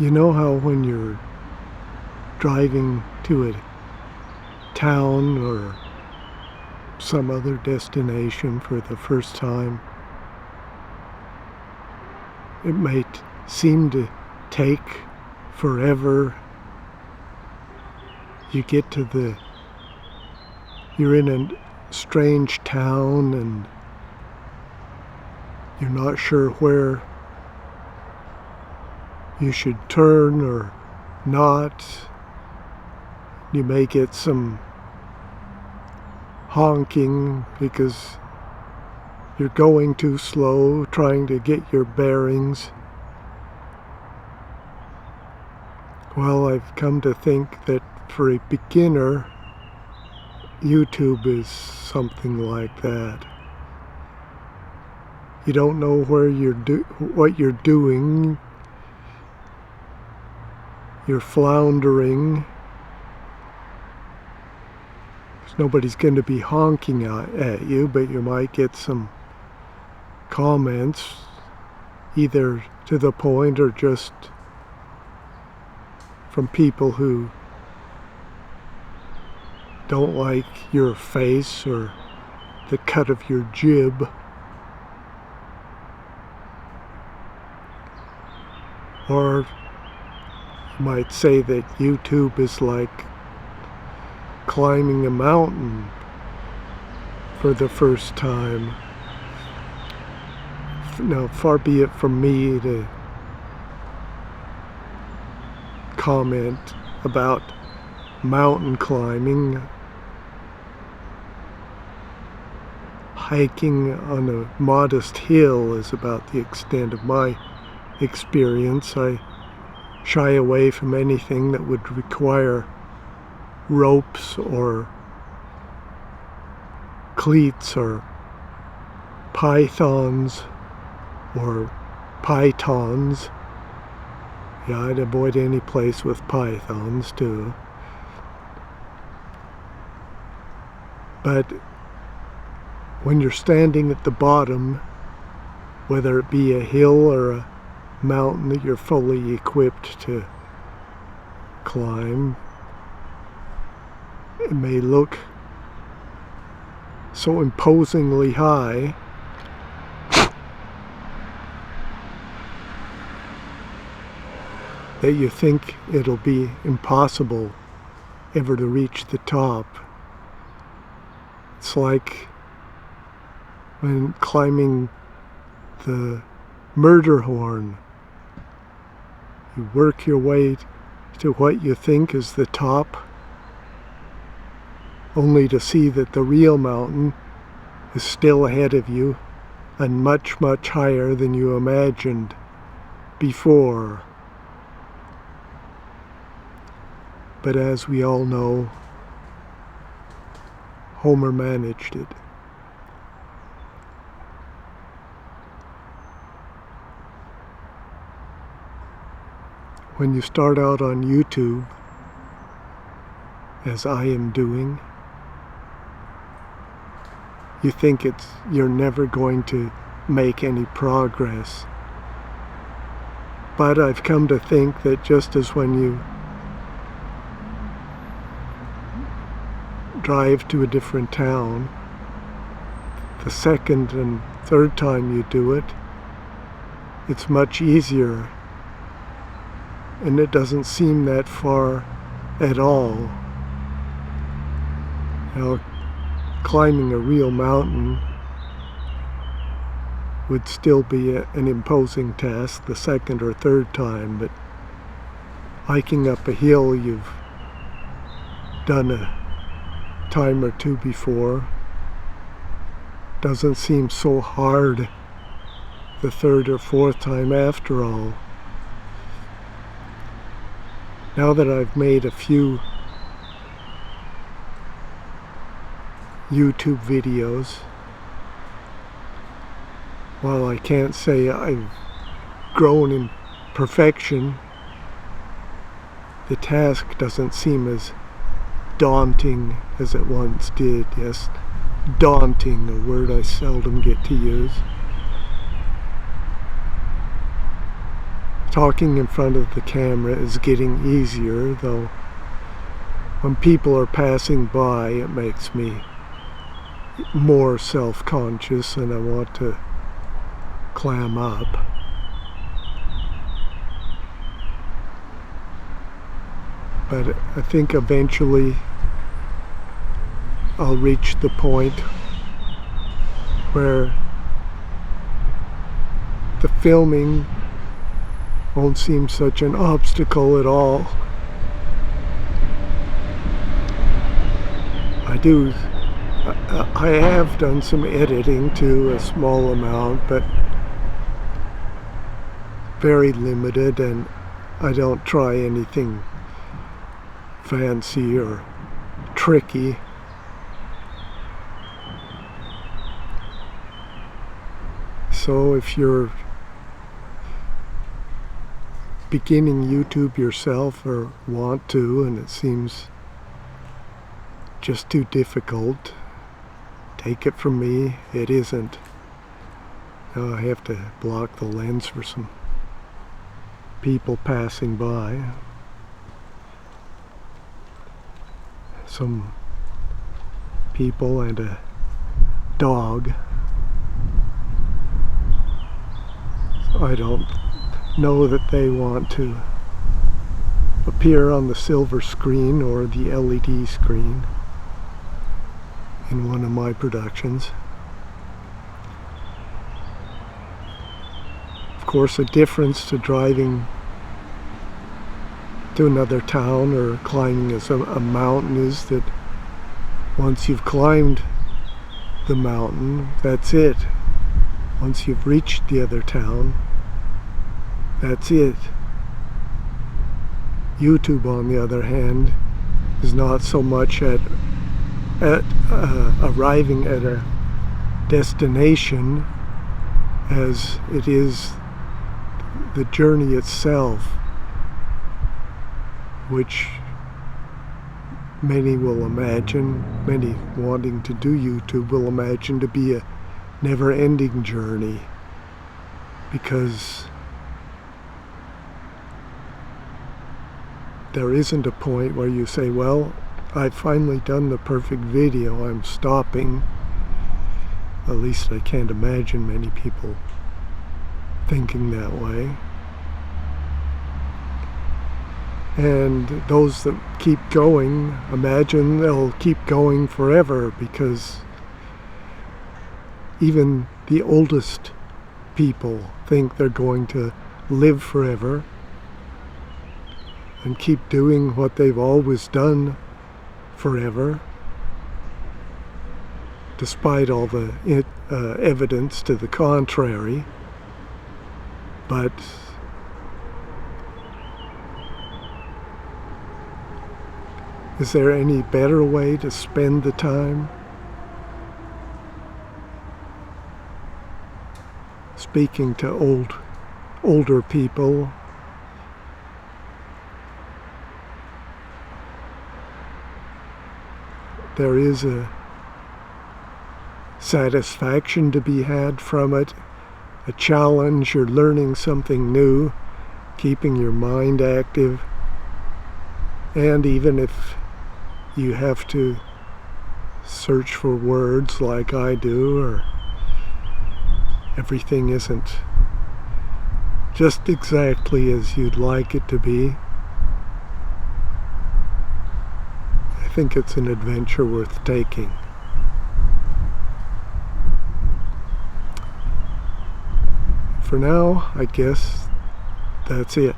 You know how when you're driving to a town or some other destination for the first time, it might seem to take forever. You're in a strange town and you're not sure where you should turn or not. You may get some honking because you're going too slow, trying to get your bearings. Well, I've come to think that for a beginner, YouTube is something like that. You don't know where what you're doing. You're floundering. Nobody's going to be honking at you, but you might get some comments, either to the point or just from people who don't like your face or the cut of your jib. Or you might say that YouTube is like climbing a mountain for the first time. Now, far be it from me to comment about mountain climbing. Hiking on a modest hill is about the extent of my experience. I shy away from anything that would require ropes or cleats or pythons or pythons. Yeah, I'd avoid any place with pythons too. But when you're standing at the bottom, whether it be a hill or a mountain that you're fully equipped to climb, it may look so imposingly high that you think it'll be impossible ever to reach the top. It's like when climbing the murder horn. You work your way to what you think is the top, only to see that the real mountain is still ahead of you and much, much higher than you imagined before. But as we all know, Homer managed it. When you start out on YouTube, as I am doing, you think you're never going to make any progress. But I've come to think that just as when you drive to a different town, the second and third time you do it, it's much easier, and it doesn't seem that far at all. Now, climbing a real mountain would still be an imposing task the second or third time, but hiking up a hill you've done a time or two before doesn't seem so hard the third or fourth time after all. Now that I've made a few YouTube videos, while I can't say I've grown in perfection, the task doesn't seem as daunting as it once did. Yes, daunting, a word I seldom get to use. talking in front of the camera is getting easier, though when people are passing by it makes me more self-conscious and I want to clam up. But I think eventually I'll reach the point where the filming won't seem such an obstacle at all. I have done some editing too, a small amount, but very limited, and I don't try anything fancy or tricky. So if you're beginning YouTube yourself or want to, and it seems just too difficult, take it from me, it isn't. Now I have to block the lens for some people passing by. Some people and a dog. So I don't know that they want to appear on the silver screen or the LED screen in one of my productions. Of course, a difference to driving to another town or climbing a mountain is that once you've climbed the mountain, that's it. Once you've reached the other town, that's it. YouTube, on the other hand, is not so much at arriving at a destination as it is the journey itself, which many will imagine, many wanting to do YouTube will imagine to be a never-ending journey, because there isn't a point where you say, well, I've finally done the perfect video, I'm stopping. At least I can't imagine many people thinking that way. And those that keep going imagine they'll keep going forever, because even the oldest people think they're going to live forever and keep doing what they've always done forever, despite all the evidence to the contrary. But is there any better way to spend the time? Speaking to older people, there is a satisfaction to be had from it, a challenge. You're learning something new, keeping your mind active, and even if you have to search for words like I do, or everything isn't just exactly as you'd like it to be, I think it's an adventure worth taking. For now, I guess that's it.